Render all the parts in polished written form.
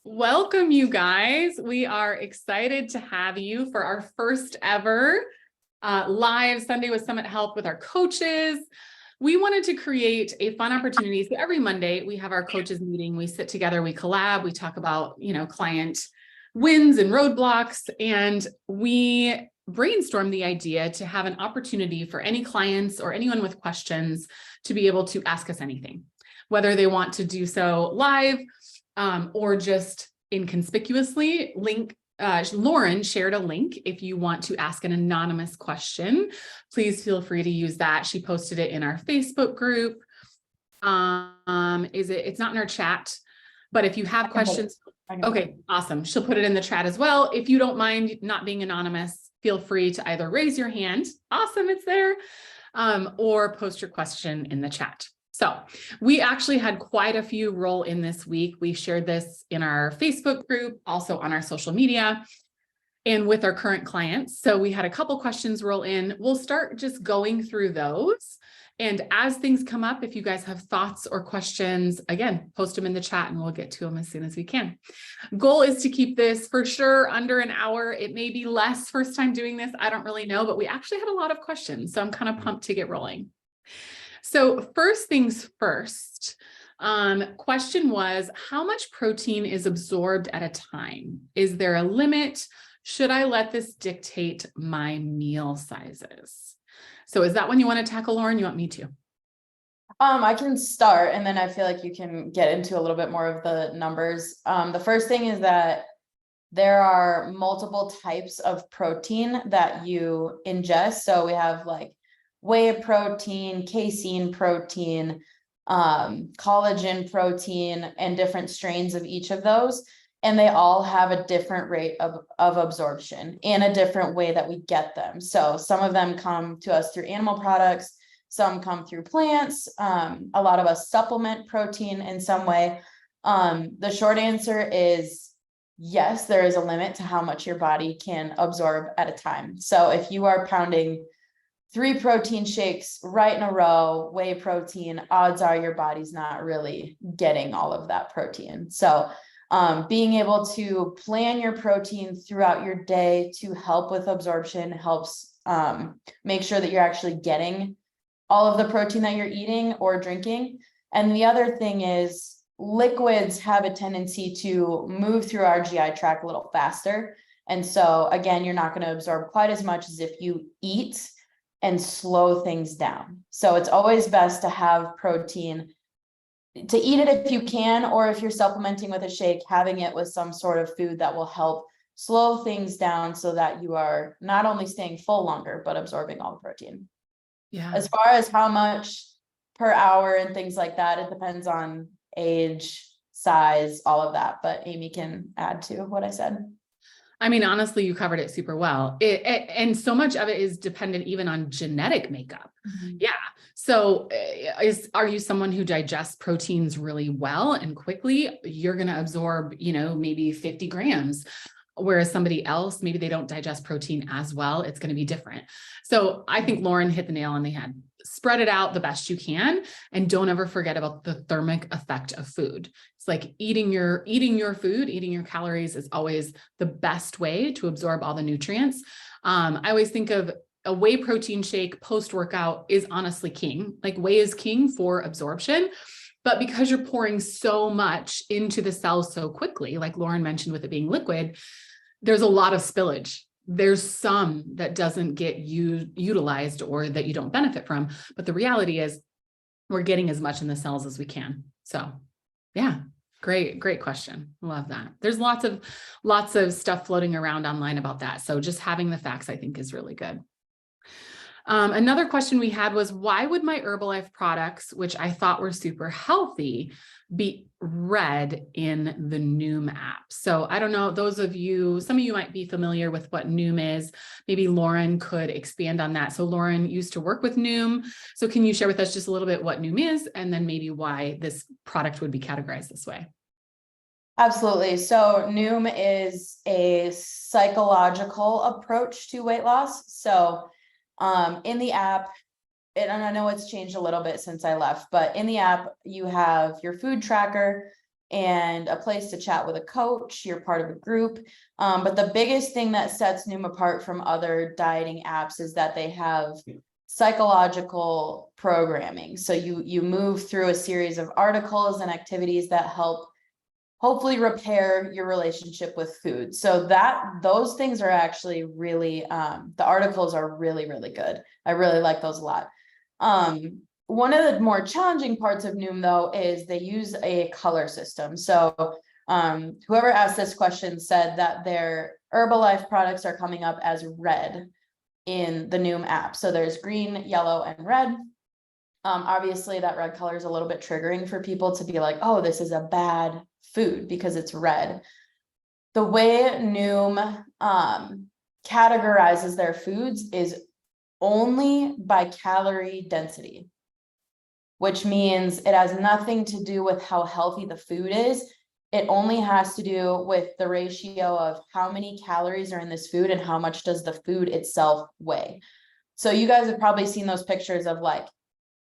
Welcome, you guys. We are excited to have you for our first ever live Sunday with Summit Health with our coaches. We wanted to create a fun opportunity. So every Monday we have our coaches meeting. We sit together, we collab, we talk about, client wins and roadblocks, and we brainstorm the idea to have an opportunity for any clients or anyone with questions to be able to ask us anything, whether they want to do so live or just inconspicuously. Lauren shared a link. If you want to ask an anonymous question, please feel free to use that. She posted it in our Facebook group. It's not in our chat, but if you have questions, okay, awesome. She'll put it in the chat as well. If you don't mind not being anonymous, feel free to either raise your hand. Awesome, it's there. Or post your question in the chat. So we actually had quite a few roll in this week. We shared this in our Facebook group, also on our social media, and with our current clients. So we had a couple questions roll in. We'll start just going through those. And as things come up, if you guys have thoughts or questions, again, post them in the chat and we'll get to them as soon as we can. Goal is to keep this for sure under an hour. It may be less first time doing this. I don't really know, but we actually had a lot of questions. So I'm kind of pumped to get rolling. So first things first, question was, how much protein is absorbed at a time? Is there a limit? Should I let this dictate my meal sizes? So is that one you want to tackle, Lauren? You want me to? I can start, and then I feel like you can get into a little bit more of the numbers. The first thing is that there are multiple types of protein that you ingest. So we have like whey protein, casein protein, collagen protein, and different strains of each of those. And they all have a different rate of absorption and a different way that we get them. So some of them come to us through animal products, some come through plants. A lot of us supplement protein in some way. The short answer is yes, there is a limit to how much your body can absorb at a time. So if you are pounding 3 protein shakes right in a row, whey protein, odds are your body's not really getting all of that protein. So being able to plan your protein throughout your day to help with absorption helps make sure that you're actually getting all of the protein that you're eating or drinking. And the other thing is liquids have a tendency to move through our GI tract a little faster. And so again, you're not going to absorb quite as much as if you eat and slow things down. So it's always best to have protein, to eat it if you can, or if you're supplementing with a shake, having it with some sort of food that will help slow things down so that you are not only staying full longer, but absorbing all the protein. Yeah. As far as how much per hour and things like that, it depends on age, size, all of that. But Amy can add to what I said. I mean, honestly, you covered it super well. And so much of it is dependent even on genetic makeup. Mm-hmm. Yeah. So are you someone who digests proteins really well and quickly? You're going to absorb, maybe 50 grams. Whereas somebody else, maybe they don't digest protein as well. It's going to be different. So I think Lauren hit the nail on the head. Spread it out the best you can. And don't ever forget about the thermic effect of food. It's like eating your food, eating your calories is always the best way to absorb all the nutrients. I always think of a whey protein shake post-workout is honestly king. Like whey is king for absorption. But because you're pouring so much into the cells so quickly, like Lauren mentioned with it being liquid, there's a lot of spillage. There's some that doesn't get utilized or that you don't benefit from. But the reality is we're getting as much in the cells as we can. So yeah, great question. Love that. There's lots of stuff floating around online about that. So just having the facts, I think, is really good. Another question we had was, why would my Herbalife products, which I thought were super healthy, be red in the Noom app? So I don't know, some of you might be familiar with what Noom is. Maybe Lauren could expand on that. So Lauren used to work with Noom. So can you share with us just a little bit what Noom is and then maybe why this product would be categorized this way? Absolutely. So Noom is a psychological approach to weight loss. So in the app, and I know it's changed a little bit since I left, but in the app, you have your food tracker, and a place to chat with a coach. You're part of a group. But the biggest thing that sets Noom apart from other dieting apps is that they have psychological programming. So you move through a series of articles and activities that help hopefully repair your relationship with food. So those things are actually really, the articles are really, really good. I really like those a lot. One of the more challenging parts of Noom, though, is they use a color system. So whoever asked this question said that their Herbalife products are coming up as red in the Noom app. So there's green, yellow, and red. Obviously, that red color is a little bit triggering for people to be like, oh, this is a bad food because it's red. The way Noom categorizes their foods is only by calorie density, which means it has nothing to do with how healthy the food is. It only has to do with the ratio of how many calories are in this food and how much does the food itself weigh. So you guys have probably seen those pictures of like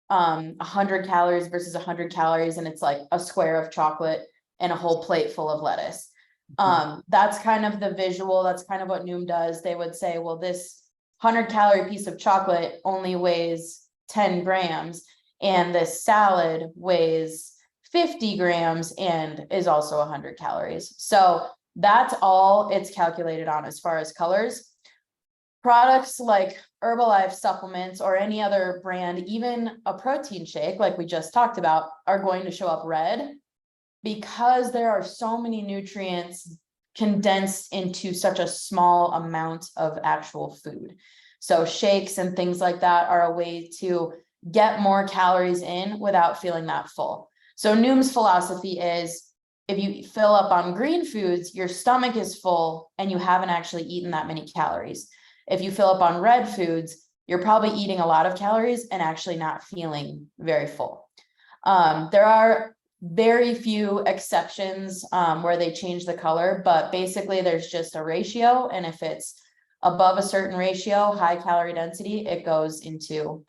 100 calories versus 100 calories, and it's like a square of chocolate and a whole plate full of lettuce. That's kind of the visual. That's kind of what Noom does. They would say, well, this 100-calorie piece of chocolate only weighs 10 grams, and this salad weighs 50 grams and is also 100 calories. So that's all it's calculated on as far as colors. Products like Herbalife supplements or any other brand, even a protein shake like we just talked about, are going to show up red because there are so many nutrients condensed into such a small amount of actual food. So shakes and things like that are a way to get more calories in without feeling that full. So Noom's philosophy is if you fill up on green foods, your stomach is full and you haven't actually eaten that many calories. If you fill up on red foods, you're probably eating a lot of calories and actually not feeling very full. There are very few exceptions where they change the color, but basically there's just a ratio. And if it's above a certain ratio, high calorie density, it goes into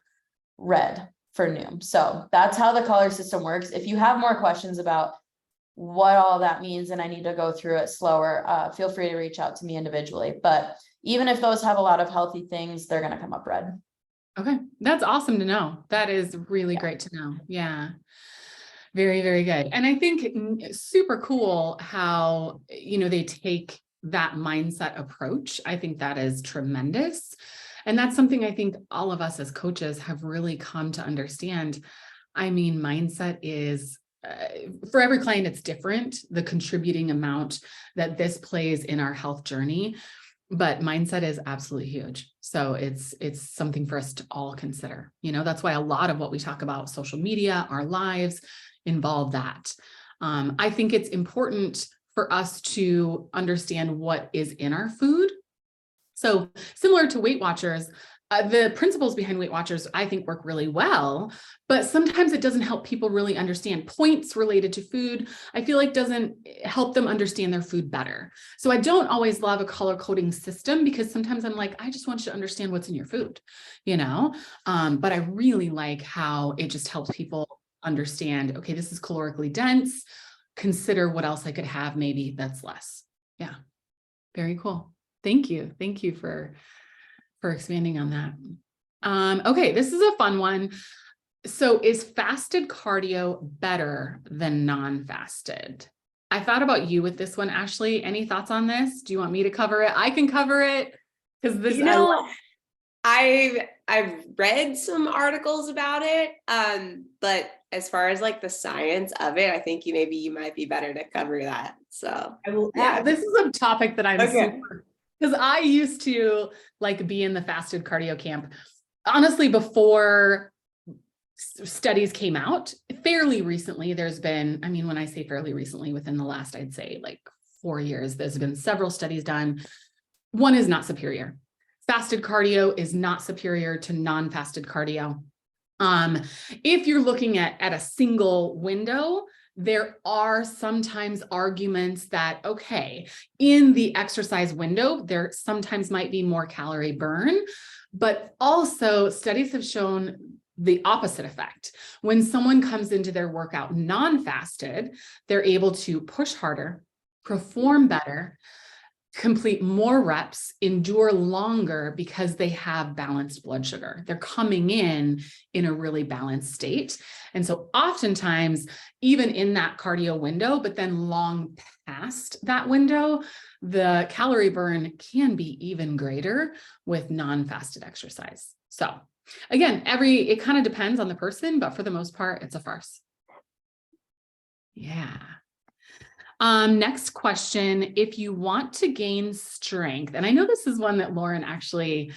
red for Noom. So that's how the color system works. If you have more questions about what all that means and I need to go through it slower, feel free to reach out to me individually. But even if those have a lot of healthy things, they're going to come up red. Okay. That's awesome to know. That is really great to know. Yeah. Very, very good. And I think super cool how, they take that mindset approach. I think that is tremendous. And that's something I think all of us as coaches have really come to understand. I mean, mindset is, for every client, it's different, the contributing amount that this plays in our health journey, but mindset is absolutely huge. So it's something for us to all consider. That's why a lot of what we talk about, social media, our lives, involve that. I think it's important for us to understand what is in our food. So similar to Weight Watchers, the principles behind Weight Watchers, I think, work really well, but sometimes it doesn't help people really understand points related to food. I feel like doesn't help them understand their food better. So I don't always love a color coding system because sometimes I'm like, I just want you to understand what's in your food, but I really like how it just helps people understand, okay, this is calorically dense. Consider what else I could have maybe that's less. Yeah. Very cool. Thank you. Thank you for expanding on that. Okay, this is a fun one. So is fasted cardio better than non-fasted? I thought about you with this one, Ashley. Any thoughts on this? Do you want me to cover it? I can cover it because this, I've read some articles about it. But as far as like the science of it, I think you might be better to cover that. So yeah, this is a topic that I'm super, because I used to be in the fasted cardio camp, honestly, before studies came out. Fairly recently, there's been, when I say fairly recently, within the last, I'd say 4 years, there's been several studies done. One is not superior. Fasted cardio is not superior to non-fasted cardio. If you're looking at a single window, there are sometimes arguments that, okay, in the exercise window, there sometimes might be more calorie burn, but also studies have shown the opposite effect. When someone comes into their workout non-fasted, they're able to push harder, perform better, complete more reps, endure longer because they have balanced blood sugar. They're coming in a really balanced state. And so oftentimes, even in that cardio window, but then long past that window, the calorie burn can be even greater with non-fasted exercise. So again, it kind of depends on the person, but for the most part, it's a farce. Yeah. Next question, if you want to gain strength, and I know this is one that Lauren actually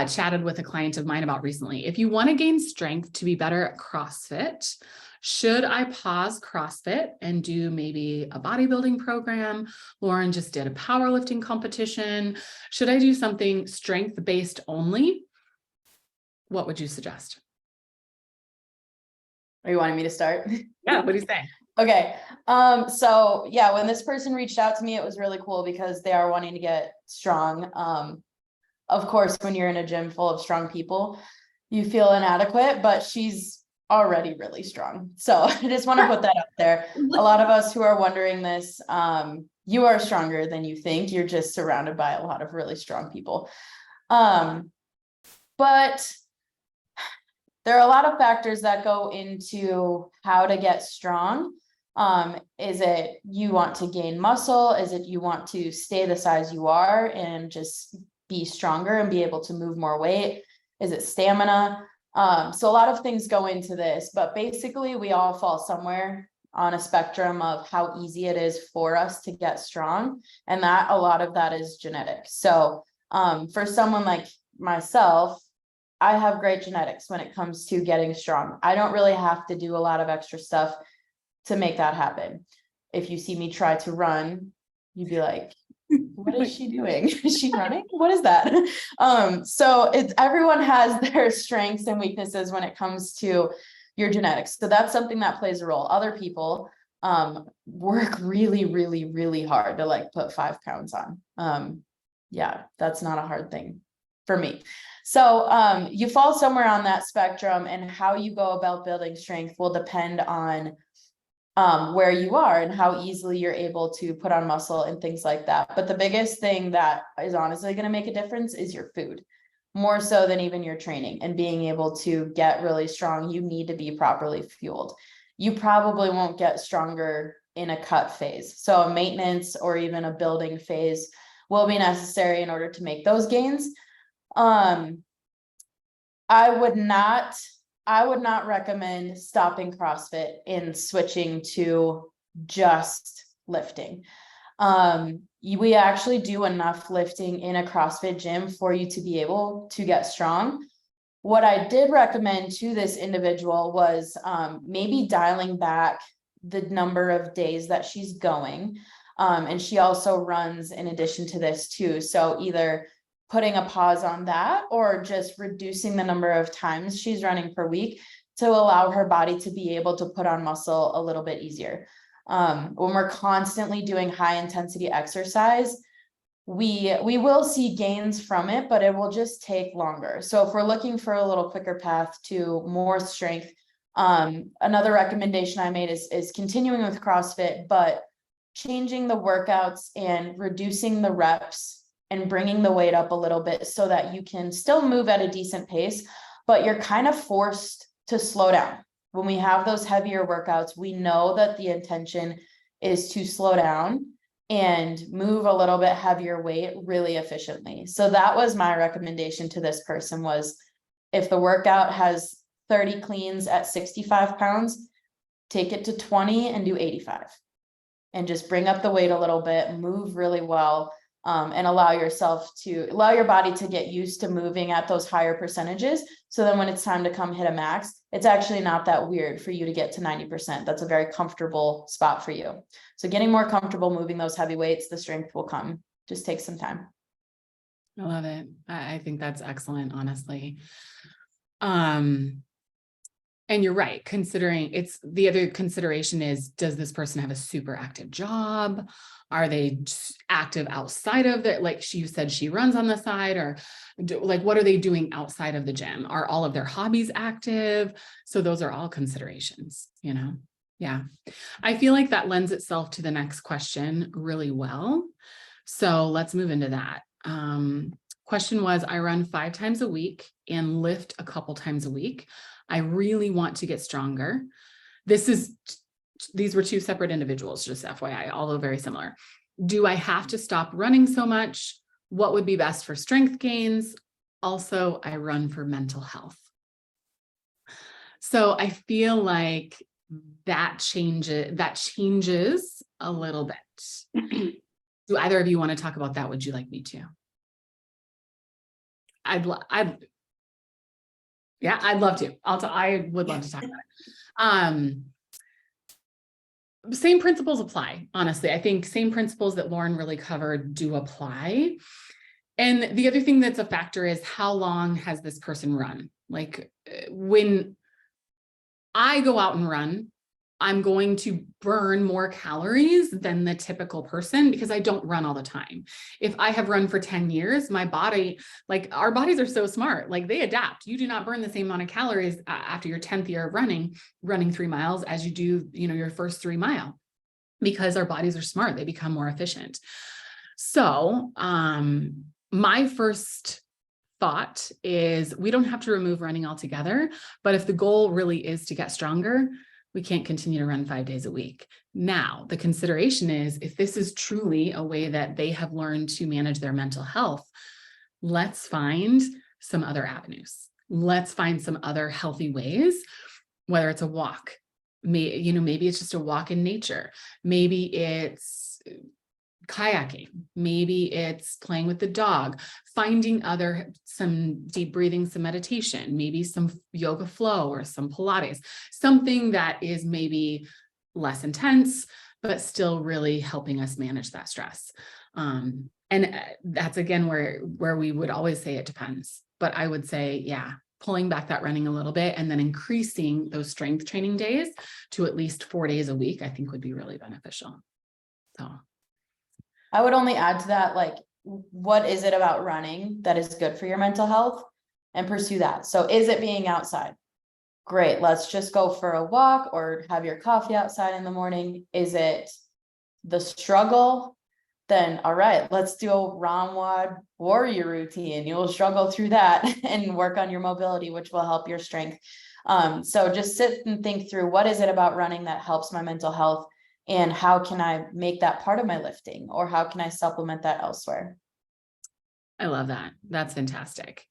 chatted with a client of mine about recently. If you want to gain strength to be better at CrossFit, should I pause CrossFit and do maybe a bodybuilding program? Lauren just did a powerlifting competition. Should I do something strength-based only? What would you suggest? Are you wanting me to start? Yeah, what do you say? Okay. So yeah, when this person reached out to me, it was really cool because they are wanting to get strong. Of course, when you're in a gym full of strong people, you feel inadequate, but she's already really strong. So I just want to put that out there. A lot of us who are wondering this, you are stronger than you think. You're just surrounded by a lot of really strong people. But there are a lot of factors that go into how to get strong. Is it you want to gain muscle? Is it you want to stay the size you are and just be stronger and be able to move more weight? Is it stamina? So a lot of things go into this, but basically we all fall somewhere on a spectrum of how easy it is for us to get strong. And that a lot of that is genetic. So for someone like myself, I have great genetics when it comes to getting strong. I don't really have to do a lot of extra stuff to make that happen. If you see me try to run, you'd be like, what is she doing? Is she running? What is that? So everyone has their strengths and weaknesses when it comes to your genetics. So that's something that plays a role. Other people work really, really, really hard to like put 5 pounds on. Yeah, that's not a hard thing for me. So you fall somewhere on that spectrum, and how you go about building strength will depend on where you are and how easily you're able to put on muscle and things like that. But the biggest thing that is honestly going to make a difference is your food, more so than even your training and being able to get really strong. You need to be properly fueled. You probably won't get stronger in a cut phase. So a maintenance or even a building phase will be necessary in order to make those gains. I would not recommend stopping CrossFit and switching to just lifting. We actually do enough lifting in a CrossFit gym for you to be able to get strong. What I did recommend to this individual was maybe dialing back the number of days that she's going. And she also runs in addition to this too. So either putting a pause on that or just reducing the number of times she's running per week to allow her body to be able to put on muscle a little bit easier. When we're constantly doing high intensity exercise, we will see gains from it, but it will just take longer. So if we're looking for a little quicker path to more strength, another recommendation I made is continuing with CrossFit, but changing the workouts and reducing the reps and bringing the weight up a little bit so that you can still move at a decent pace, but you're kind of forced to slow down. When we have those heavier workouts, we know that the intention is to slow down and move a little bit heavier weight really efficiently. So that was my recommendation to this person was, if the workout has 30 cleans at 65 pounds, take it to 20 and do 85. And just bring up the weight a little bit, move really well. And allow your body to get used to moving at those higher percentages. So then when it's time to come hit a max, it's actually not that weird for you to get to 90%. That's a very comfortable spot for you. So getting more comfortable moving those heavy weights, the strength will come. Just take some time. I love it. I think that's excellent, honestly. And you're right, considering it's the other consideration is, does this person have a super active job? Are they active outside of it? Like you said, she runs on the side, or like, what are they doing outside of the gym? Are all of their hobbies active? So those are all considerations, you know? Yeah. I feel like that lends itself to the next question really well. So let's move into that. Question was, I run 5 times a week and lift a couple times a week. I really want to get stronger. These were 2 separate individuals, just FYI, although very similar. Do I have to stop running so much? What would be best for strength gains? Also, I run for mental health. So I feel like that changes a little bit. Do either of you want to talk about that? Would you like me to? I'd love to. I would love to talk about it. Same principles apply, honestly. I think same principles that Lauren really covered do apply. And the other thing that's a factor is, how long has this person run? Like, when I go out and run, I'm going to burn more calories than the typical person because I don't run all the time. If I have run for 10 years, my body, like, our bodies are so smart, like they adapt. You do not burn the same amount of calories after your 10th year of running 3 miles as you do, your first 3 mile, because our bodies are smart. They become more efficient. So, my first thought is, we don't have to remove running altogether, but if the goal really is to get stronger, we can't continue to run 5 days a week. Now, the consideration is, if this is truly a way that they have learned to manage their mental health, let's find some other avenues. Let's find some other healthy ways, whether it's a walk, maybe it's just a walk in nature. Maybe it's kayaking. Maybe it's playing with the dog, finding some deep breathing, some meditation, maybe some yoga flow or some Pilates, something that is maybe less intense, but still really helping us manage that stress. And that's again, where we would always say it depends, but I would say, yeah, pulling back that running a little bit and then increasing those strength training days to at least 4 days a week, I think would be really beneficial. So I would only add to that, like, what is it about running that is good for your mental health, and pursue that. So is it being outside? Great. Let's just go for a walk or have your coffee outside in the morning. Is it the struggle? Then, all right, let's do a Ramwad warrior routine. You will struggle through that and work on your mobility, which will help your strength. So just sit and think through, what is it about running that helps my mental health? And how can I make that part of my lifting, or how can I supplement that elsewhere? I love that. That's fantastic.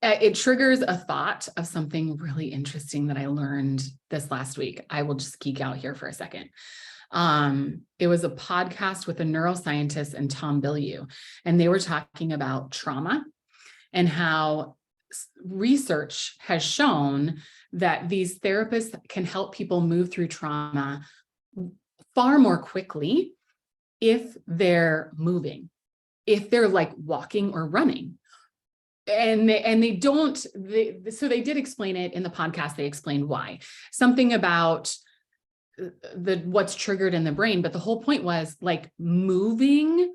It triggers a thought of something really interesting that I learned this last week. I will just geek out here for a second. It was a podcast with a neuroscientist and Tom Bilyeu, and they were talking about trauma and how research has shown that these therapists can help people move through trauma far more quickly if they're moving, if they're like walking or running. And they did explain it in the podcast. They explained why, something about what's triggered in the brain. But the whole point was, like, moving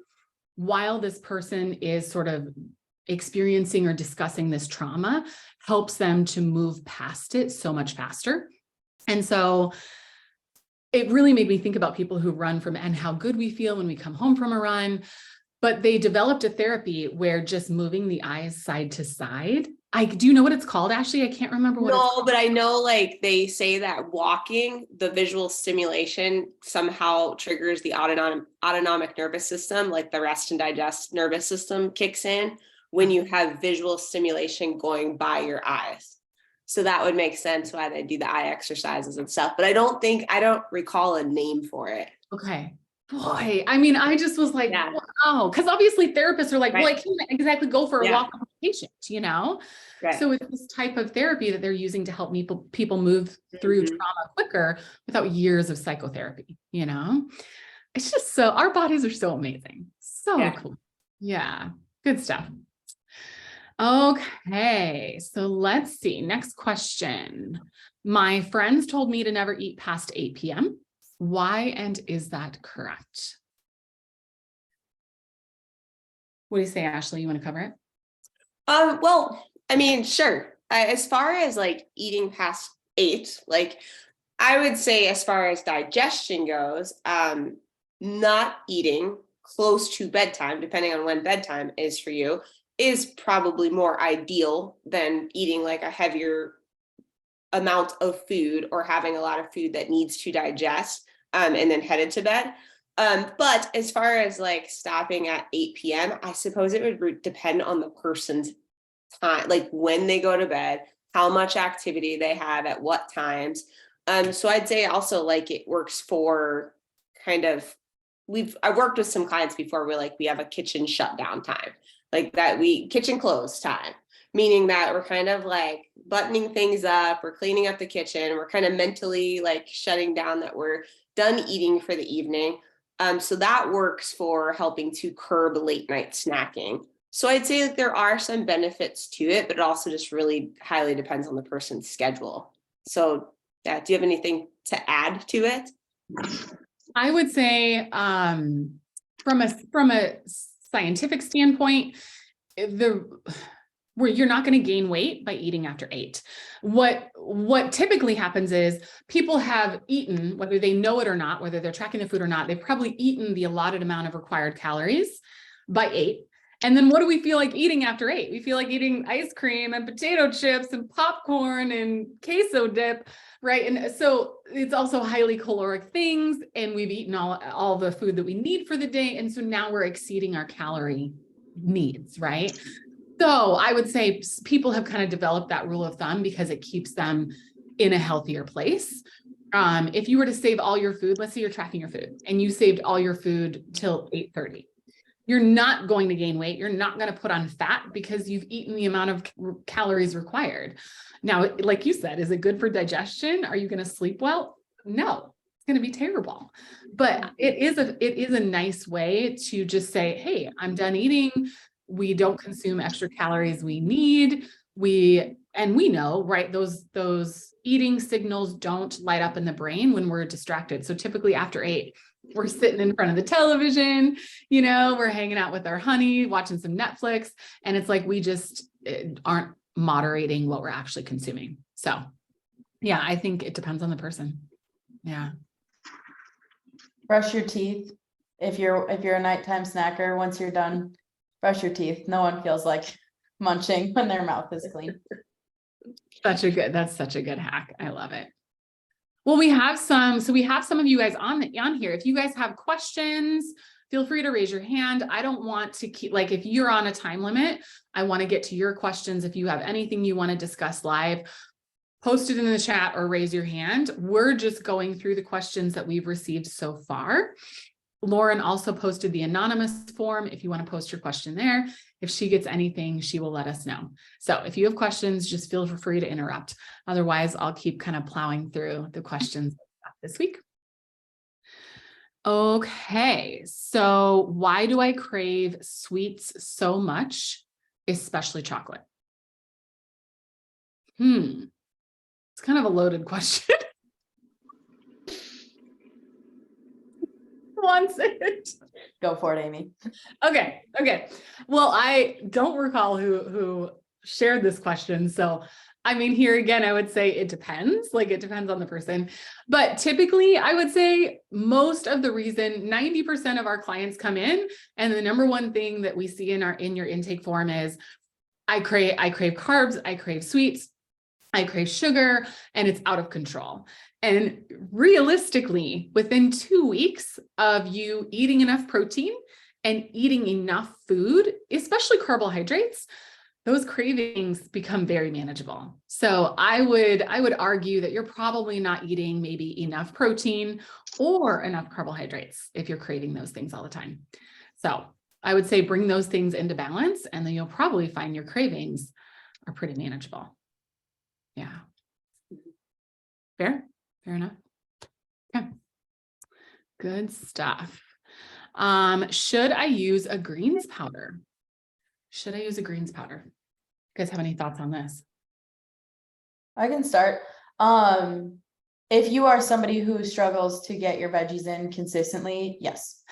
while this person is sort of experiencing or discussing this trauma helps them to move past it so much faster. And so it really made me think about people who run and how good we feel when we come home from a run. But they developed a therapy where just moving the eyes side to side. Do you know what it's called, Ashley? I can't remember what it's called. But I know, like, they say that walking, the visual stimulation somehow triggers the autonomic nervous system, like the rest and digest nervous system kicks in when you have visual stimulation going by your eyes. So that would make sense why they do the eye exercises and stuff. But I don't recall a name for it. Okay. Boy, I mean, I just was like, Yeah. wow. Because obviously therapists are like, well, I can't exactly go for a Yeah. walk with a patient, Right. So it's this type of therapy that they're using to help people move through trauma quicker without years of psychotherapy, It's just our bodies are so amazing. So cool. Yeah. Good stuff. Okay, so let's see. Next question. My friends told me to never eat past 8 p.m. Why and is that correct? What do you say, Ashley? You want to cover it? Well, I mean, sure. As far as like eating past 8, like I would say as far as digestion goes, not eating close to bedtime, depending on when bedtime is for you, is probably more ideal than eating like a heavier amount of food or having a lot of food that needs to digest and then headed to bed. But as far as like stopping at 8 p.m., I suppose it would depend on the person's time, like when they go to bed, how much activity they have at what times. So I'd say also like it works for kind of I worked with some clients before where like we have a kitchen shutdown time, like that kitchen close time, meaning that we're kind of like buttoning things up, we're cleaning up the kitchen, we're kind of mentally like shutting down that we're done eating for the evening. So that works for helping to curb late night snacking. So I'd say that there are some benefits to it, but it also just really highly depends on the person's schedule. So yeah, do you have anything to add to it? I would say from a scientific standpoint, where you're not going to gain weight by eating after 8. What typically happens is people have eaten, whether they know it or not, whether they're tracking the food or not, they've probably eaten the allotted amount of required calories by 8. And then what do we feel like eating after 8? We feel like eating ice cream and potato chips and popcorn and queso dip, right? And so it's also highly caloric things, and we've eaten all the food that we need for the day. And so now we're exceeding our calorie needs, right? So I would say people have kind of developed that rule of thumb because it keeps them in a healthier place. If you were to save all your food, let's say you're tracking your food and you saved all your food till 8:30, you're not going to gain weight. You're not going to put on fat because you've eaten the amount of calories required. Now, like you said, is it good for digestion? Are you going to sleep well? No, it's going to be terrible. But it is a nice way to just say, hey, I'm done eating. We don't consume extra calories we need. We know, right? Those eating signals don't light up in the brain when we're distracted. So typically after 8, we're sitting in front of the television, we're hanging out with our honey, watching some Netflix. And it's like, we just aren't moderating what we're actually consuming. So yeah, I think it depends on the person. Yeah. Brush your teeth. If you're a nighttime snacker, once you're done, brush your teeth. No one feels like munching when their mouth is clean. That's such a good hack. I love it. Well, we have some of you guys on here. If you guys have questions, feel free to raise your hand. I don't want to keep, like, if you're on a time limit, I want to get to your questions. If you have anything you want to discuss live, post it in the chat or raise your hand. We're just going through the questions that we've received so far. Lauren also posted the anonymous form. If you want to post your question there, if she gets anything, she will let us know. So if you have questions, just feel free to interrupt. Otherwise, I'll keep kind of plowing through the questions this week. Okay, so why do I crave sweets so much, especially chocolate? It's kind of a loaded question. Wants it. Go for it, Amy. Okay. Well, I don't recall who shared this question. So, I mean, here again, I would say it depends. Like, it depends on the person. But typically, I would say most of the reason 90% of our clients come in, and the number one thing that we see in your intake form is, I crave carbs, I crave sweets, I crave sugar, and it's out of control. And realistically, within 2 weeks of you eating enough protein and eating enough food, especially carbohydrates, those cravings become very manageable. So I would argue that you're probably not eating maybe enough protein or enough carbohydrates if you're craving those things all the time. So I would say bring those things into balance, and then you'll probably find your cravings are pretty manageable. Yeah. Fair enough. Okay. Good stuff. Should I use a greens powder? guys have any thoughts on this? I can start. If you are somebody who struggles to get your veggies in consistently, yes.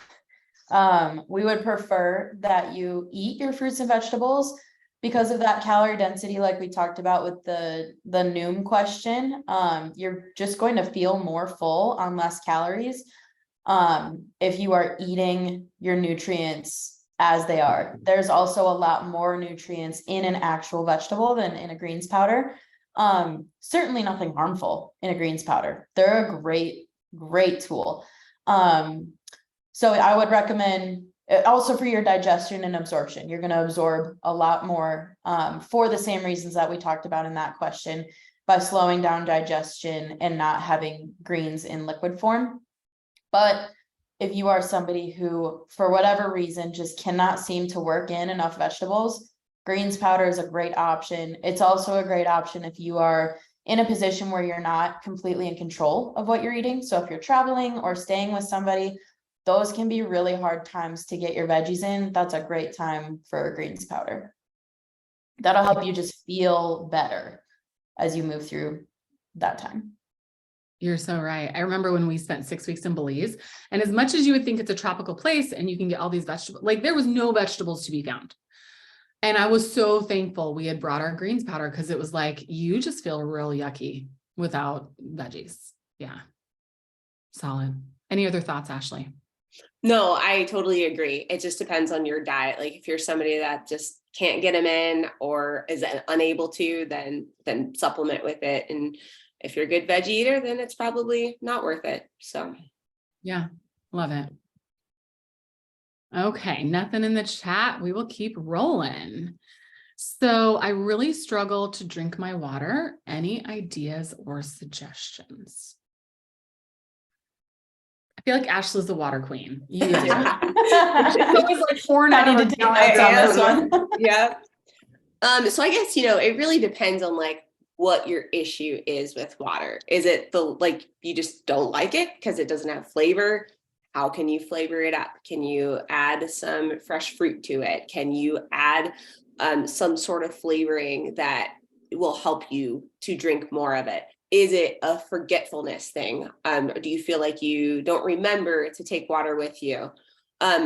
We would prefer that you eat your fruits and vegetables because of that calorie density, like we talked about with the Noom question. You're just going to feel more full on less calories. If you are eating your nutrients as they are. There's also a lot more nutrients in an actual vegetable than in a greens powder. Certainly nothing harmful in a greens powder. They're a great tool. So I would recommend also for your digestion and absorption. You're going to absorb a lot more for the same reasons that we talked about in that question, by slowing down digestion and not having greens in liquid form. But if you are somebody who, for whatever reason, just cannot seem to work in enough vegetables, greens powder is a great option. It's also a great option if you are in a position where you're not completely in control of what you're eating. So if you're traveling or staying with somebody, those can be really hard times to get your veggies in. That's a great time for a greens powder. That'll help you just feel better as you move through that time. You're so right. I remember when we spent 6 weeks in Belize, and as much as you would think it's a tropical place and you can get all these vegetables, like there was no vegetables to be found. And I was so thankful we had brought our greens powder, because it was like, you just feel real yucky without veggies. Yeah. Solid. Any other thoughts, Ashley? No, I totally agree. It just depends on your diet. Like if you're somebody that just can't get them in or is unable to, then supplement with it. And if you're a good veggie eater, then it's probably not worth it. So yeah, love it. Okay, nothing in the chat. We will keep rolling. So I really struggle to drink my water. Any ideas or suggestions? I feel like Ashley's the water queen. You do. It's always like pouring out. I need to take notes on this one. Yeah. So I guess, it really depends on like what your issue is with water. Is it like you just don't like it because it doesn't have flavor? How can you flavor it up? Can you add some fresh fruit to it? Can you add some sort of flavoring that will help you to drink more of it? Is it a forgetfulness thing? Do you feel like you don't remember to take water with you?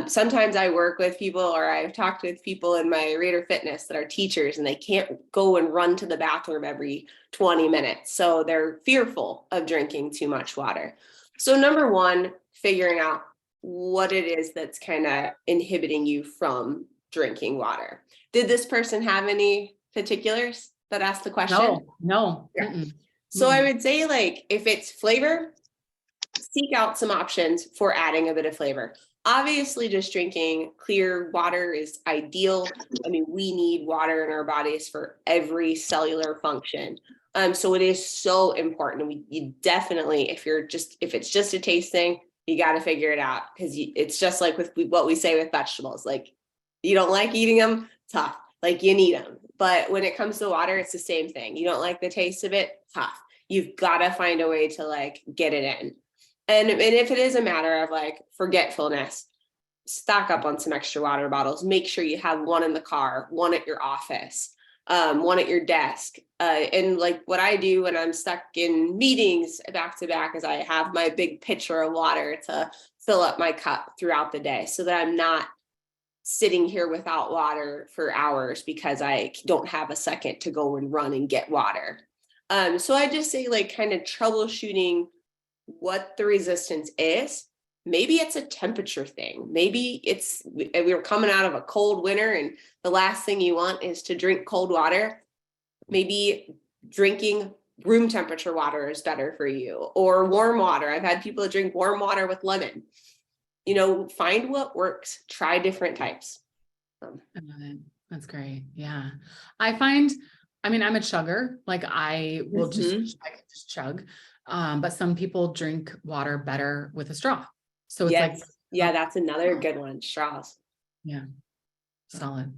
Sometimes I work with people, or I've talked with people in my Raider Fitness that are teachers, and they can't go and run to the bathroom every 20 minutes. So they're fearful of drinking too much water. So number one, figuring out what it is that's kind of inhibiting you from drinking water. Did this person have any particulars that asked the question? No. Yeah. So I would say, like, if it's flavor, seek out some options for adding a bit of flavor. Obviously, just drinking clear water is ideal. I mean, we need water in our bodies for every cellular function. So it is so important. You definitely, if it's just a taste thing, you got to figure it out, because it's just like with what we say with vegetables. Like, you don't like eating them, tough. Like, you need them. But when it comes to water, it's the same thing. You don't like the taste of it, tough. You've got to find a way to like get it in. And if it is a matter of like forgetfulness, stock up on some extra water bottles. Make sure you have one in the car, one at your office, one at your desk. And like what I do when I'm stuck in meetings back to back is I have my big pitcher of water to fill up my cup throughout the day, so that I'm not sitting here without water for hours because I don't have a second to go and run and get water. So I just say, like, kind of troubleshooting what the resistance is. Maybe it's a temperature thing. Maybe we were coming out of a cold winter and the last thing you want is to drink cold water. Maybe drinking room temperature water is better for you, or warm water. I've had people that drink warm water with lemon. Find what works, try different types. I love it. That's great. Yeah. I'm a chugger. Like I will I can just chug. But some people drink water better with a straw. So it's yeah, that's another good one. Straws. Yeah. Solid.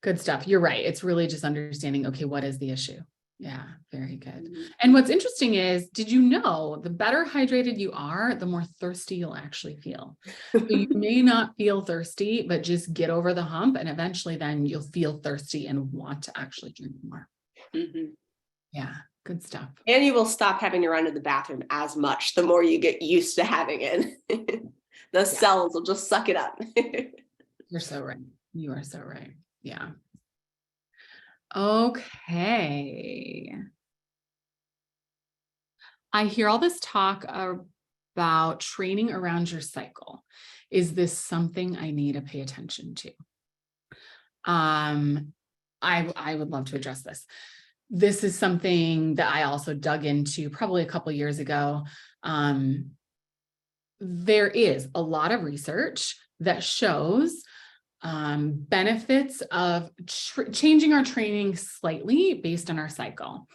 Good stuff. You're right. It's really just understanding, okay, what is the issue? Yeah, very good. Mhm. And what's interesting is, did you know the better hydrated you are, the more thirsty you'll actually feel. So you may not feel thirsty, but just get over the hump and eventually then you'll feel thirsty and want to actually drink more. Mhm. Yeah, good stuff. And you will stop having to run to the bathroom as much the more you get used to having it. The cells will just suck it up. You're so right. You are so right. Yeah. Okay. I hear all this talk about training around your cycle. Is this something I need to pay attention to? I would love to address this. This is something that I also dug into probably a couple years ago. There is a lot of research that shows benefits of changing our training slightly based on our cycle.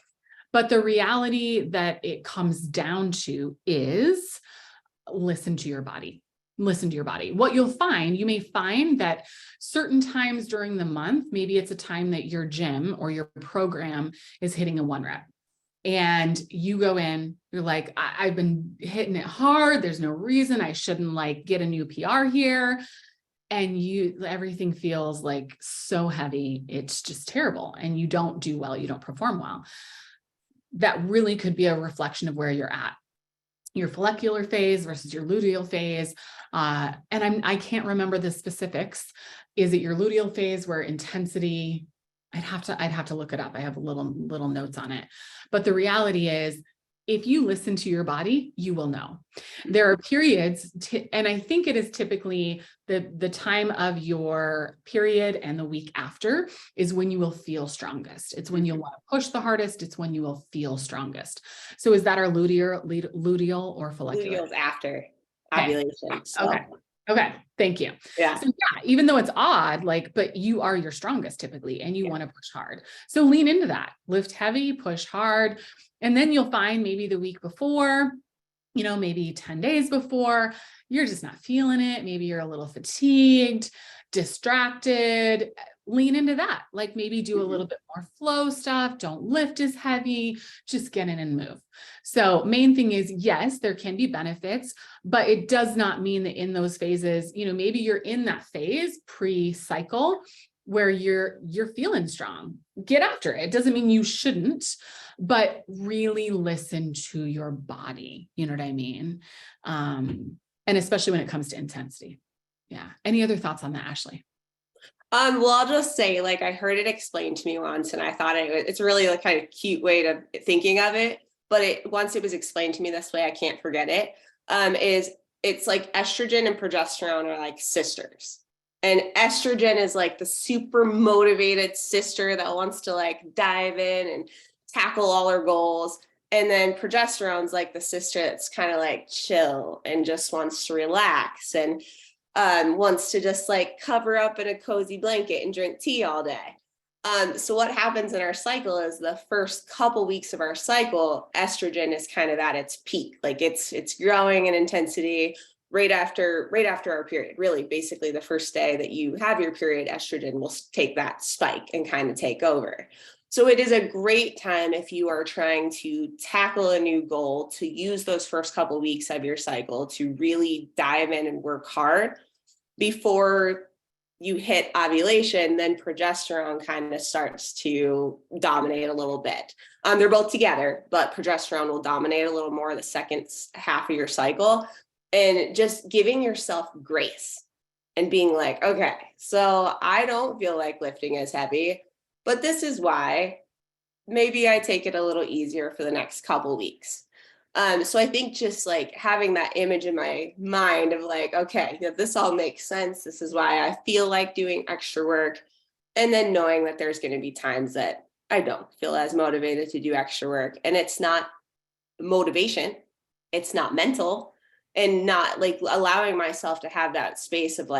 But the reality that it comes down to is listen to your body. Listen to your body. What you'll find, you may find that certain times during the month, maybe it's a time that your gym or your program is hitting a 1 rep. And you go in, you're like, I've been hitting it hard. There's no reason I shouldn't like get a new PR here. And everything feels like so heavy. It's just terrible. And you don't do well. You don't perform well. That really could be a reflection of where you're at, your follicular phase versus your luteal phase. And I can't remember the specifics. Is it your luteal phase where intensity, I'd have to look it up. I have little notes on it. But the reality is, if you listen to your body, you will know. There are periods, and I think it is typically the time of your period and the week after is when you will feel strongest. It's when you'll want to push the hardest. It's when you will feel strongest. So is that our luteal or follicular? Luteal's after Okay. ovulation. So. Okay. Thank you. Yeah. So yeah, even though it's odd, but you are your strongest typically, and you want to push hard. So lean into that, lift heavy, push hard. And then you'll find maybe the week before, maybe 10 days before, you're just not feeling it. Maybe you're a little fatigued, distracted. Lean into that. Like maybe do a little bit more flow stuff. Don't lift as heavy, just get in and move. So main thing is, yes, there can be benefits, but it does not mean that in those phases, maybe you're in that phase pre-cycle where you're feeling strong. Get after it. It doesn't mean you shouldn't, but really listen to your body. You know what I mean? And especially when it comes to intensity. Yeah. Any other thoughts on that, Ashley? Well, I'll just say, I heard it explained to me once, and I thought it's really a kind of cute way of thinking of it. But once it was explained to me this way, I can't forget it. It's like estrogen and progesterone are like sisters. And estrogen is like the super motivated sister that wants to dive in and tackle all her goals. And then progesterone's like the sister that's kind of chill and just wants to relax and wants to just cover up in a cozy blanket and drink tea all day. So what happens in our cycle is the first couple weeks of our cycle, estrogen is kind of at its peak. It's growing in intensity right after our period. Really, basically the first day that you have your period, estrogen will take that spike and kind of take over. So it is a great time if you are trying to tackle a new goal to use those first couple weeks of your cycle to really dive in and work hard before you hit ovulation. Then progesterone kind of starts to dominate a little bit. They're both together, but progesterone will dominate a little more the second half of your cycle. And just giving yourself grace and being like, okay, so I don't feel like lifting as heavy, but this is why. Maybe I take it a little easier for the next couple weeks. So I think just having that image in my mind of okay, this all makes sense. This is why I feel like doing extra work. And then knowing that there's going to be times that I don't feel as motivated to do extra work. And it's not motivation. It's not mental. And not allowing myself to have that space of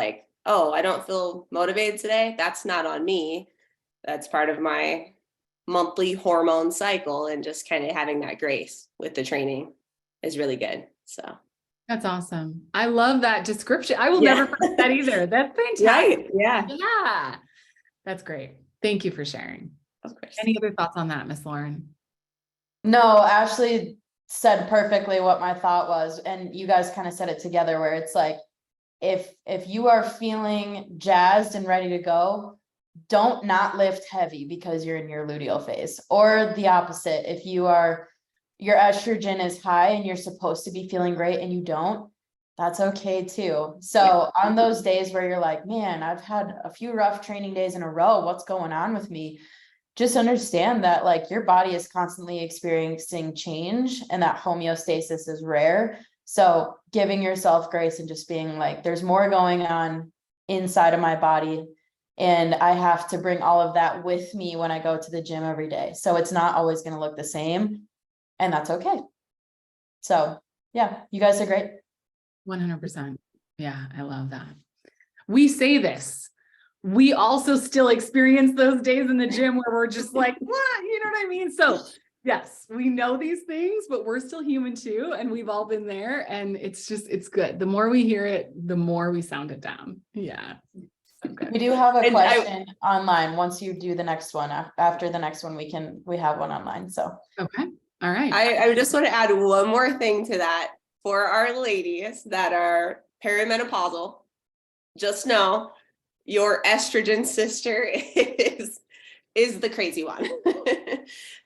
oh, I don't feel motivated today. That's not on me. That's part of my monthly hormone cycle, and just kind of having that grace with the training is really good. So that's awesome. I love that description. I will never forget that either. That's fantastic. Right. Yeah. Yeah. That's great. Thank you for sharing. Of course. Any other thoughts on that, Miss Lauren? No, Ashley said perfectly what my thought was, and you guys kind of said it together where it's like, if you are feeling jazzed and ready to go, don't not lift heavy because you're in your luteal phase, or the opposite. If your estrogen is high and you're supposed to be feeling great and you don't, that's okay too. So on those days where you're like, man, I've had a few rough training days in a row, what's going on with me? Just understand that like your body is constantly experiencing change and that homeostasis is rare. So giving yourself grace and just being like, there's more going on inside of my body. And I have to bring all of that with me when I go to the gym every day. So it's not always going to look the same. And that's okay. So yeah, you guys are great. 100%. Yeah, I love that. We say this. We also still experience those days in the gym where we're just like, what? You know what I mean? So yes, we know these things, but we're still human too. And we've all been there. And it's good. The more we hear it, the more we sound it down. Yeah. Okay. We do have a And question online. Once you do the next one, after the next one, we have one online. So Okay. All right. I just want to add one more thing to that for our ladies that are perimenopausal. Just know your estrogen sister is the crazy one.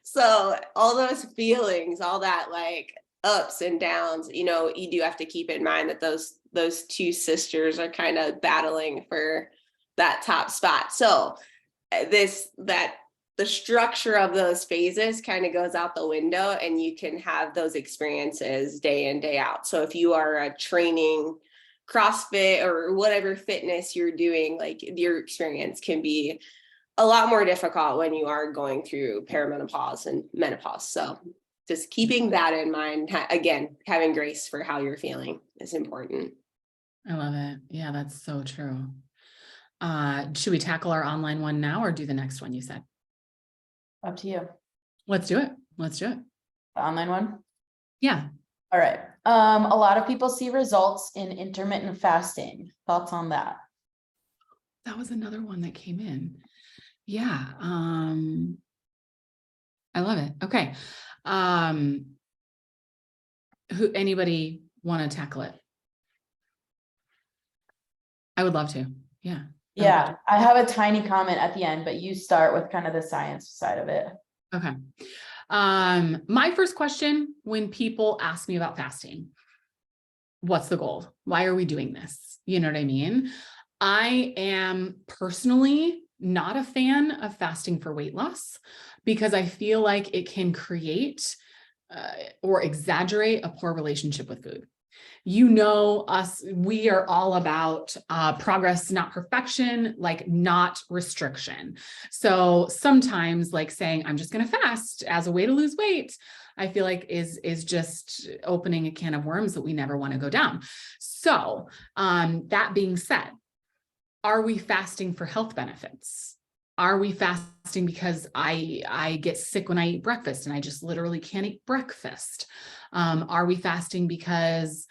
So all those feelings, all that like ups and downs, you know, you do have to keep in mind that those two sisters are kind of battling for that top spot. So the structure of those phases kind of goes out the window, and you can have those experiences day in, day out. So if you are training CrossFit or whatever fitness you're doing, like your experience can be a lot more difficult when you are going through perimenopause and menopause. So just keeping that in mind, again, having grace for how you're feeling is important. I love it. Yeah, that's so true. Should we tackle our online one now or do the next one you said? up to you. Let's do it. Let's do it. The online one. Yeah. All right. A lot of people see results in intermittent fasting. Thoughts on that? That was another one that came in. Yeah. I love it. Okay. Anybody want to tackle it? I would love to. Yeah. Yeah, I have a tiny comment at the end, but you start with kind of the science side of it. Okay. My first question when people ask me about fasting, what's the goal? Why are we doing this? You know what I mean? I am personally not a fan of fasting for weight loss because I feel like it can create or exaggerate a poor relationship with food. You know us, we are all about progress, not perfection, like not restriction. So sometimes like saying, I'm just going to fast as a way to lose weight, I feel like is just opening a can of worms that we never want to go down. So that being said, are we fasting for health benefits? Are we fasting because I get sick when I eat breakfast and I just literally can't eat breakfast? Are we fasting because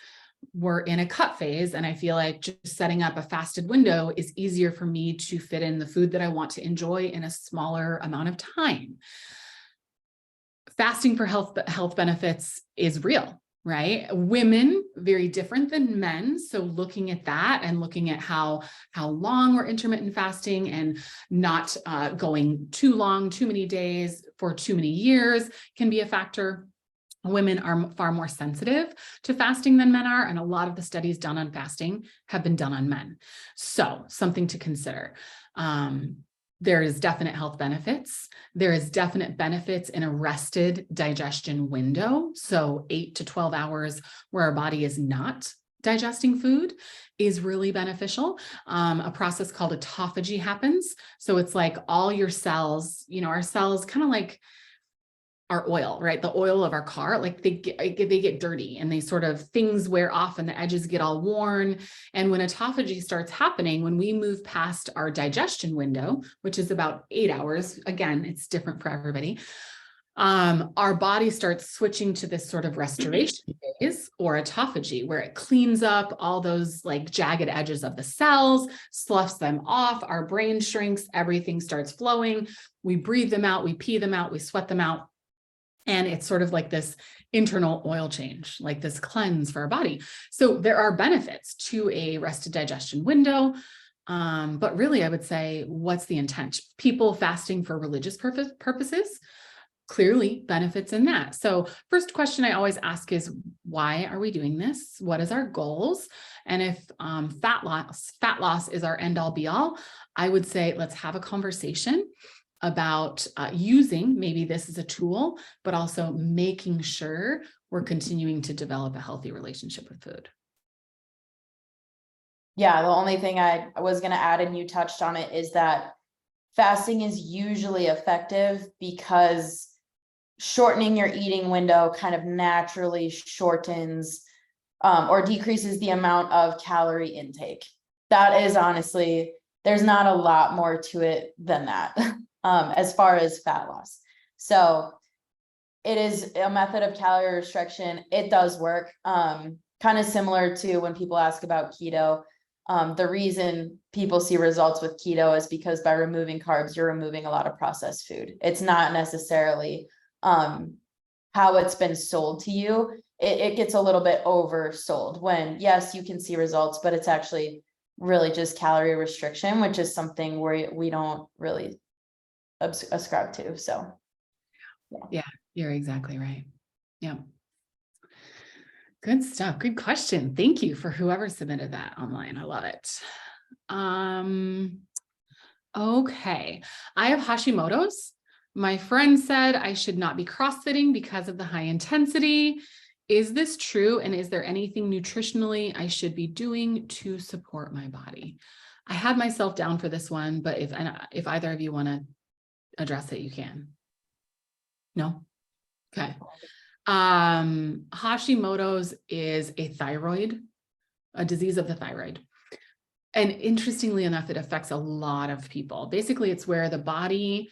we're in a cut phase and I feel like just setting up a fasted window is easier for me to fit in the food that I want to enjoy in a smaller amount of time? Fasting for health benefits is real, right? Women, very different than men. So looking at that and looking at how long we're intermittent fasting and not going too long, too many days for too many years can be a factor. Women are far more sensitive to fasting than men are, and a lot of the studies done on fasting have been done on men. So something to consider. There is definite health benefits. There is definite benefits in a rested digestion window. So 8 to 12 hours where our body is not digesting food is really beneficial. A process called autophagy happens. So it's like all your cells, you know, our cells kind of like our oil, right? The oil of our car, like they get dirty and they sort of things wear off and the edges get all worn. And when autophagy starts happening, when we move past our digestion window, which is about 8 hours, again, it's different for everybody. Our body starts switching to this sort of restoration phase or autophagy, where it cleans up all those like jagged edges of the cells, sloughs them off, our brain shrinks, everything starts flowing. We breathe them out, we pee them out, we sweat them out. And it's sort of like this internal oil change, like this cleanse for our body. So there are benefits to a rested digestion window. But really, I would say, what's the intent? People fasting for religious purposes, clearly benefits in that. So first question I always ask is, why are we doing this? What is our goals? And if fat loss is our end all be all, I would say, let's have a conversation about using maybe this as a tool, but also making sure we're continuing to develop a healthy relationship with food. Yeah, the only thing I was going to add, and you touched on it, is that fasting is usually effective because shortening your eating window kind of naturally shortens or decreases the amount of calorie intake. That is honestly, there's not a lot more to it than that. As far as fat loss. So it is a method of calorie restriction. It does work. Kind of similar to when people ask about keto. The reason people see results with keto is because by removing carbs, you're removing a lot of processed food. It's not necessarily how it's been sold to you. It gets a little bit oversold when, yes, you can see results, but it's actually really just calorie restriction, which is something where we don't really ascribe to. So yeah, you're exactly right. Yeah. Good stuff. Good question. Thank you for whoever submitted that online. I love it. Okay. I have Hashimoto's. My friend said I should not be CrossFitting because of the high intensity. Is this true? And is there anything nutritionally I should be doing to support my body? I had myself down for this one, but if either of you want to address it, you can. No? Okay. Hashimoto's is a disease of the thyroid. And interestingly enough, it affects a lot of people. Basically, it's where the body,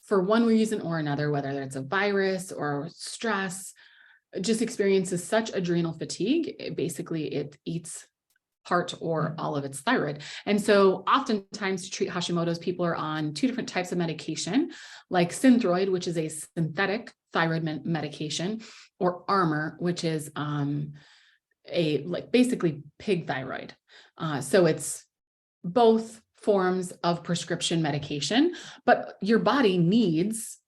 for one reason or another, whether it's a virus or stress, just experiences such adrenal fatigue. It eats part or all of its thyroid. And so oftentimes to treat Hashimoto's, people are on two different types of medication, like Synthroid, which is a synthetic thyroid medication, or Armour, which is basically pig thyroid. So it's both forms of prescription medication, but your body needs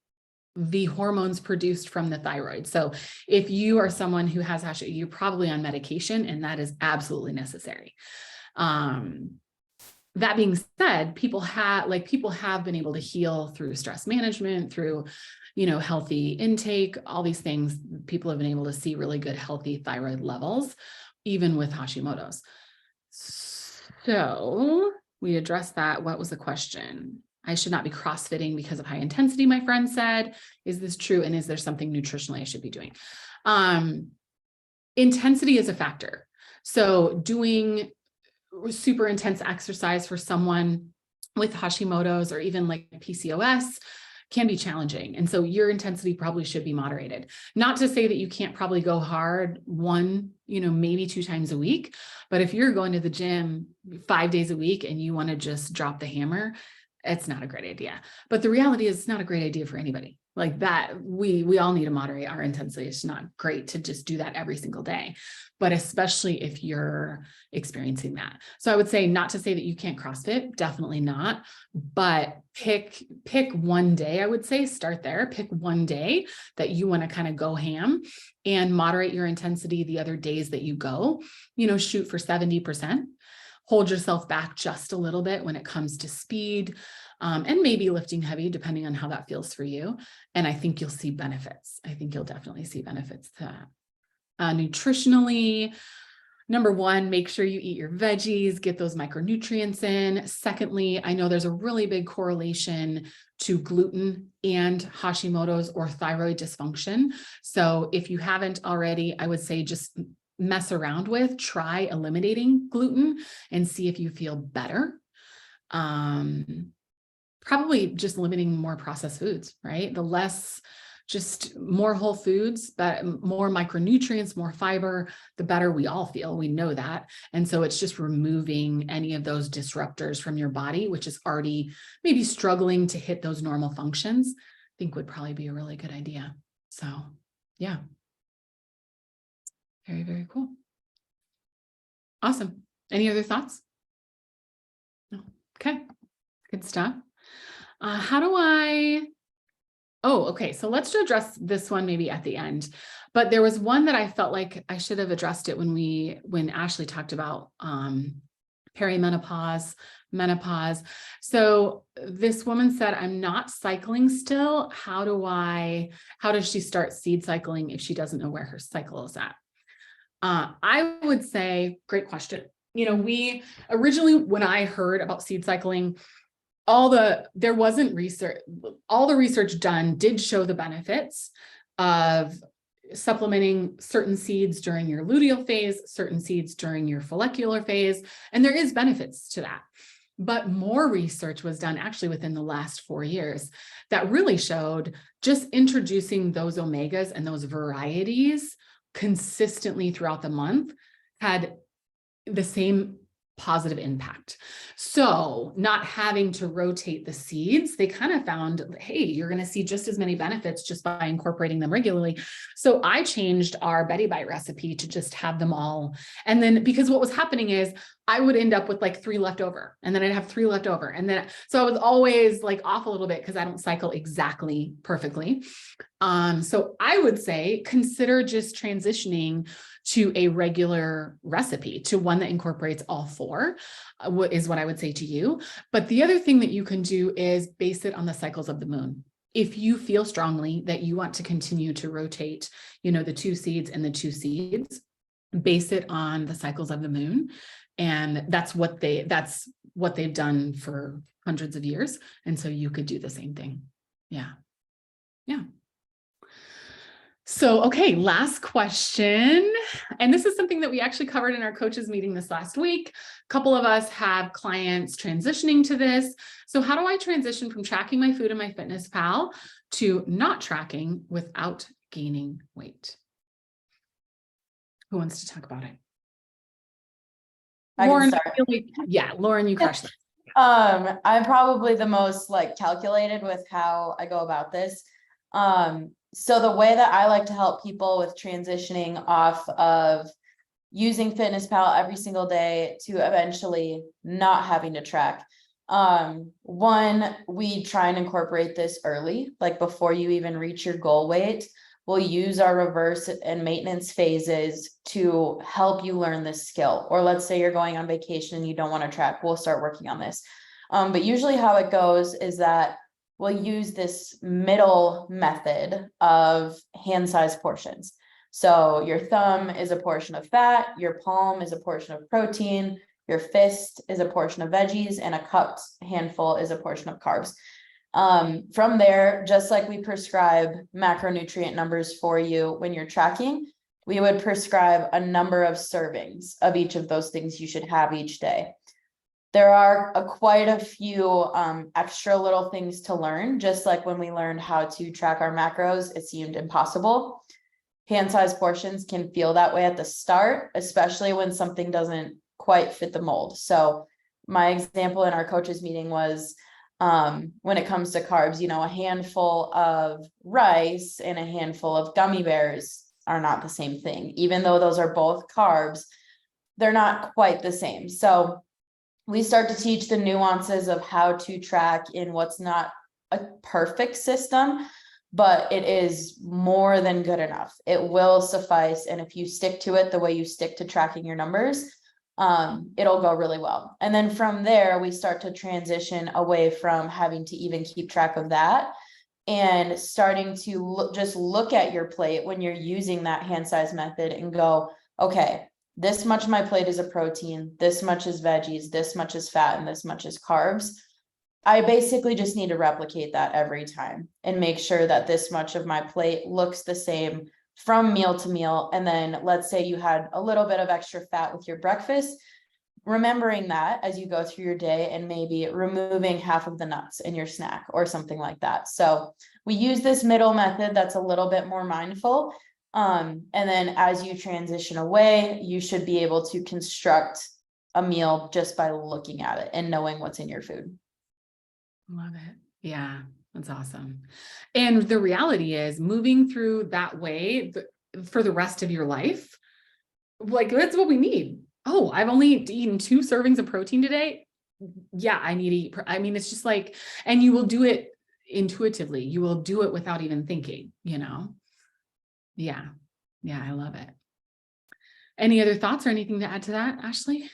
the hormones produced from the thyroid. So if you are someone who has Hashimoto, you're probably on medication, and that is absolutely necessary. That being said, people have been able to heal through stress management, through, healthy intake, all these things. People have been able to see really good, healthy thyroid levels, even with Hashimoto's. So we addressed that. What was the question? I should not be CrossFitting because of high intensity, my friend said. Is this true? And is there something nutritionally I should be doing? Intensity is a factor. So doing super intense exercise for someone with Hashimoto's or even like PCOS can be challenging. And so your intensity probably should be moderated. Not to say that you can't probably go hard maybe 2 times a week, but if you're going to the gym 5 days a week and you want to just drop the hammer, it's not a great idea. But the reality is it's not a great idea for anybody. Like that, we all need to moderate our intensity. It's not great to just do that every single day, but especially if you're experiencing that. So I would say, not to say that you can't CrossFit, definitely not, but pick one day. I would say start there, pick one day that you want to kind of go ham and moderate your intensity the other days that you go, shoot for 70%. Hold yourself back just a little bit when it comes to speed, and maybe lifting heavy, depending on how that feels for you. And I think you'll see benefits. I think you'll definitely see benefits to that. Nutritionally, number one, make sure you eat your veggies, get those micronutrients in. Secondly, I know there's a really big correlation to gluten and Hashimoto's or thyroid dysfunction. So if you haven't already, I would say just mess around with, try eliminating gluten and see if you feel better. Probably just limiting more processed foods, right? Just more whole foods, but more micronutrients, more fiber, the better we all feel. We know that. And so it's just removing any of those disruptors from your body, which is already maybe struggling to hit those normal functions, I think would probably be a really good idea. So yeah. Very, very cool. Awesome. Any other thoughts? No. Okay. Good stuff. Okay. So let's address this one maybe at the end, but there was one that I felt like I should have addressed it when Ashley talked about, perimenopause, menopause. So this woman said, I'm not cycling still. How does she start seed cycling if she doesn't know where her cycle is at? I would say, great question. We originally, when I heard about seed cycling, there wasn't research, all the research done did show the benefits of supplementing certain seeds during your luteal phase, certain seeds during your follicular phase, and there is benefits to that. But more research was done actually within the last 4 years that really showed just introducing those omegas and those varieties consistently throughout the month had the same positive impact. So not having to rotate the seeds, they kind of found, hey, you're going to see just as many benefits just by incorporating them regularly. So I changed our Betty Bite recipe to just have them all. And then because what was happening is I would end up with like 3 left over, and then I'd have 3 left over. And then, so I was always like off a little bit because I don't cycle exactly perfectly. So I would say consider just transitioning to a regular recipe, to one that incorporates all 4, is what I would say to you. But the other thing that you can do is base it on the cycles of the moon. If you feel strongly that you want to continue to rotate, the 2 seeds and the 2 seeds, base it on the cycles of the moon. And that's what they've done for hundreds of years. And so you could do the same thing. Yeah. Yeah. So, okay, last question. And this is something that we actually covered in our coaches meeting this last week. A couple of us have clients transitioning to this. So how do I transition from tracking my food in MyFitnessPal to not tracking without gaining weight? Who wants to talk about it? Lauren, Lauren, you crushed it. I'm probably the most calculated with how I go about this. So the way that I like to help people with transitioning off of using FitnessPal every single day to eventually not having to track. One, we try and incorporate this early, like before you even reach your goal weight. We'll use our reverse and maintenance phases to help you learn this skill. Or let's say you're going on vacation and you don't want to track, we'll start working on this. But usually how it goes is that we'll use this middle method of hand size portions. So your thumb is a portion of fat, your palm is a portion of protein, your fist is a portion of veggies, and a cupped handful is a portion of carbs. From there, just like we prescribe macronutrient numbers for you when you're tracking, we would prescribe a number of servings of each of those things you should have each day. There are quite a few extra little things to learn, just like when we learned how to track our macros, it seemed impossible. Hand-sized portions can feel that way at the start, especially when something doesn't quite fit the mold. So my example in our coaches meeting was when it comes to carbs, a handful of rice and a handful of gummy bears are not the same thing. Even though those are both carbs, they're not quite the same. So we start to teach the nuances of how to track in what's not a perfect system, but it is more than good enough. It will suffice. And if you stick to it the way you stick to tracking your numbers, it'll go really well. And then from there, we start to transition away from having to even keep track of that and starting to just look at your plate when you're using that hand size method and go, okay, this much of my plate is a protein, this much is veggies, this much is fat, and this much is carbs. I basically just need to replicate that every time and make sure that this much of my plate looks the same from meal to meal. And then let's say you had a little bit of extra fat with your breakfast, remembering that as you go through your day and maybe removing half of the nuts in your snack or something like that. So we use this middle method that's a little bit more mindful. And then as you transition away, you should be able to construct a meal just by looking at it and knowing what's in your food. Love it. Yeah. That's awesome. And the reality is moving through that way for the rest of your life, like that's what we need. Oh, I've only eaten 2 servings of protein today. Yeah, I need to eat. I mean, it's just like, and you will do it intuitively. You will do it without even thinking, you know? Yeah. Yeah, I love it. Any other thoughts or anything to add to that, Ashley?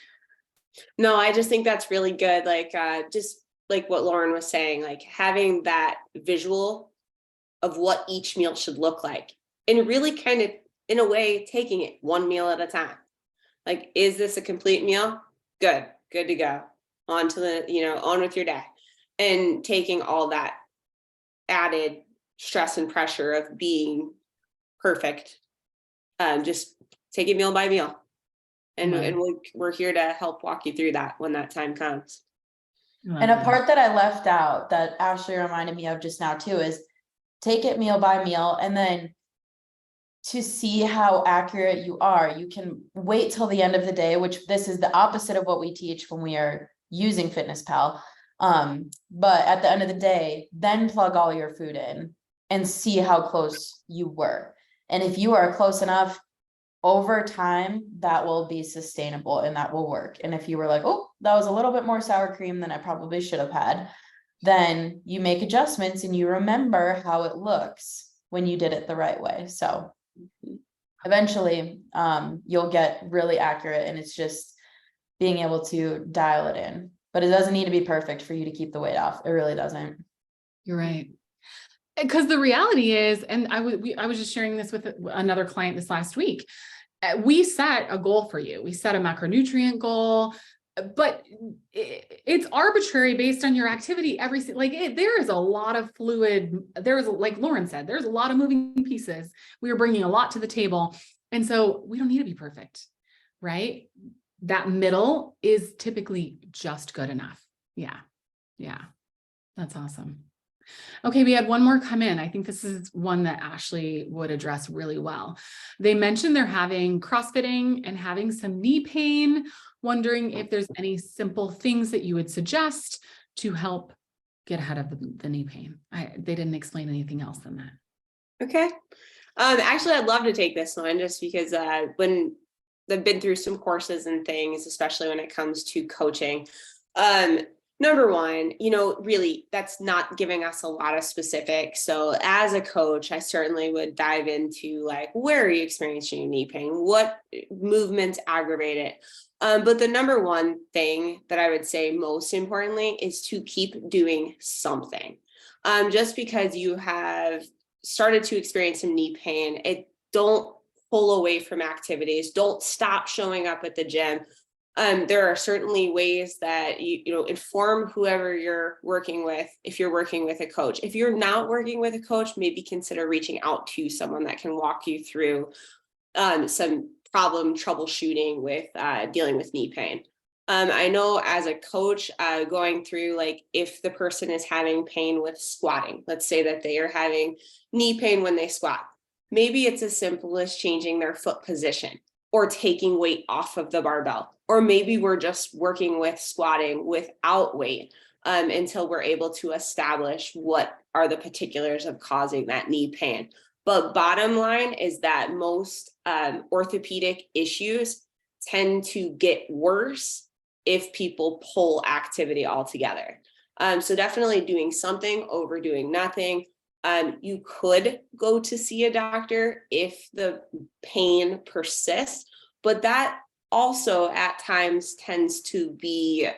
No, I just think that's really good. Like, just like what Lauren was saying, like having that visual of what each meal should look like, and really kind of, in a way, taking it one meal at a time. Like, is this a complete meal? Good to go. On to the, on with your day. And taking all that added stress and pressure of being perfect. Just take it meal by meal. And, Right. and we're here to help walk you through that when that time comes. And a part that I left out that Ashley reminded me of just now too is take it meal by meal, and then to see how accurate you are, you can wait till the end of the day, which this is the opposite of what we teach when we are using FitnessPal. But at the end of the day, then plug all your food in and see how close you were. And if you are close enough, over time, that will be sustainable and that will work. And if you were like, oh, that was a little bit more sour cream than I probably should have had, then you make adjustments and you remember how it looks when you did it the right way. So eventually, you'll get really accurate, and it's just being able to dial it in. But it doesn't need to be perfect for you to keep the weight off. It really doesn't. You're right. Because the reality is, and I was just sharing this with another client this last week. We set a goal for you. We set a macronutrient goal, but it's arbitrary based on your activity. There is a lot of fluid. There is, like Lauren said, there's a lot of moving pieces. We are bringing a lot to the table. And so we don't need to be perfect, right? That middle is typically just good enough. Yeah. Yeah. That's awesome. Okay, we had one more come in. I think this is one that Ashley would address really well. They mentioned they're having CrossFitting and having some knee pain, wondering if there's any simple things that you would suggest to help get ahead of the knee pain. They didn't explain anything else than that. Okay. Actually, I'd love to take this one just because when I've been through some courses and things, especially when it comes to coaching. Number one, really, that's not giving us a lot of specifics. So as a coach, I certainly would dive into like, where are you experiencing knee pain? What movements aggravate it? But the number one thing that I would say most importantly is to keep doing something. Just because you have started to experience some knee pain, don't pull away from activities. Don't stop showing up at the gym. There are certainly ways that you inform whoever you're working with. If you're working with a coach, if you're not working with a coach, maybe consider reaching out to someone that can walk you through some problem troubleshooting with dealing with knee pain. I know as a coach, going through, like, if the person is having pain with squatting, let's say that they are having knee pain when they squat. Maybe it's as simple as changing their foot position or taking weight off of the barbell. Or maybe we're just working with squatting without weight until we're able to establish what are the particulars of causing that knee pain. But bottom line is that most orthopedic issues tend to get worse if people pull activity altogether. So definitely doing something over doing nothing. You could go to see a doctor if the pain persists, but that also at times tends to be,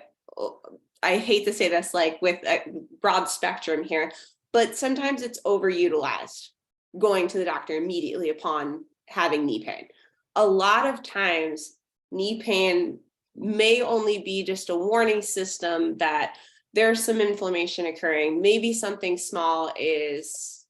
I hate to say this, like with a broad spectrum here, but sometimes it's overutilized, going to the doctor immediately upon having knee pain. A lot of times knee pain may only be just a warning system that there's some inflammation occurring. Maybe something small is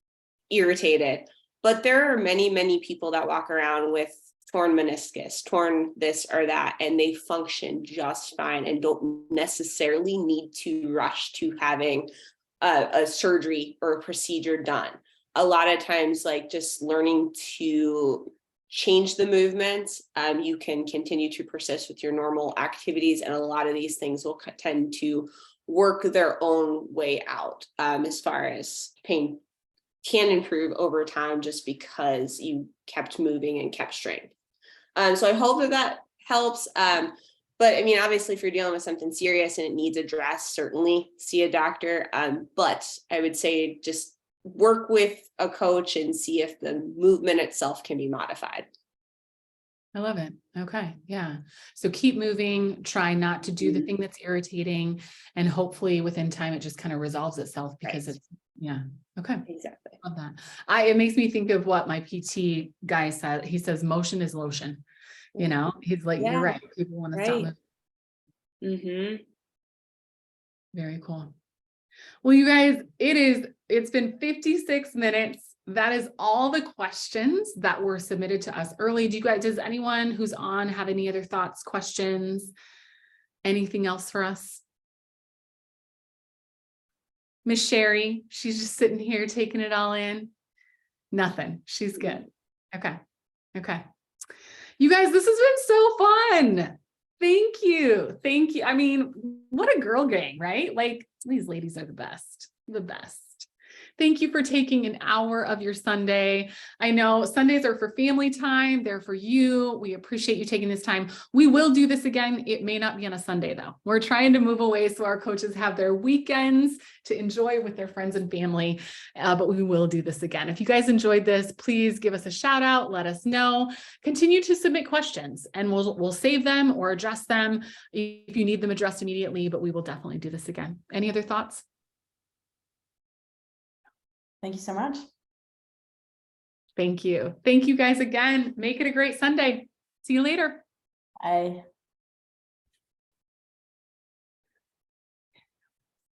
irritated, but there are many, many people that walk around with torn meniscus, torn this or that, and they function just fine and don't necessarily need to rush to having a surgery or a procedure done. A lot of times, like, just learning to change the movements, you can continue to persist with your normal activities, and a lot of these things will tend to work their own way out, as far as pain can improve over time just because you kept moving and kept strength. So I hope that helps. But I mean, obviously, if you're dealing with something serious and it needs addressed, certainly see a doctor. But I would say just work with a coach and see if the movement itself can be modified. I love it. Okay. Yeah. So keep moving, try not to do the thing that's irritating, and hopefully within time, it just kind of resolves itself because Right. it's, yeah. Okay. Exactly. Love that. It makes me think of what my PT guy said. He says, motion is lotion. You know, he's like, you're Yeah. right. People want to stop Right. moving. Very cool. Well, you guys, it's been 56 minutes. That is all the questions that were submitted to us early. Does anyone who's on have any other thoughts, questions, anything else for us? Miss Sherry, she's just sitting here taking it all in. Nothing. She's good. Okay. Okay. You guys, this has been so fun. Thank you. Thank you. I mean, what a girl gang, right? Like, these ladies are the best. The best. Thank you for taking an hour of your Sunday. I know Sundays are for family time. They're for you. We appreciate you taking this time. We will do this again. It may not be on a Sunday though. We're trying to move away so our coaches have their weekends to enjoy with their friends and family, but we will do this again. If you guys enjoyed this, please give us a shout out. Let us know. Continue to submit questions and we'll save them or address them if you need them addressed immediately, but we will definitely do this again. Any other thoughts? Thank you so much. Thank you. Thank you guys again. Make it a great Sunday. See you later. Bye.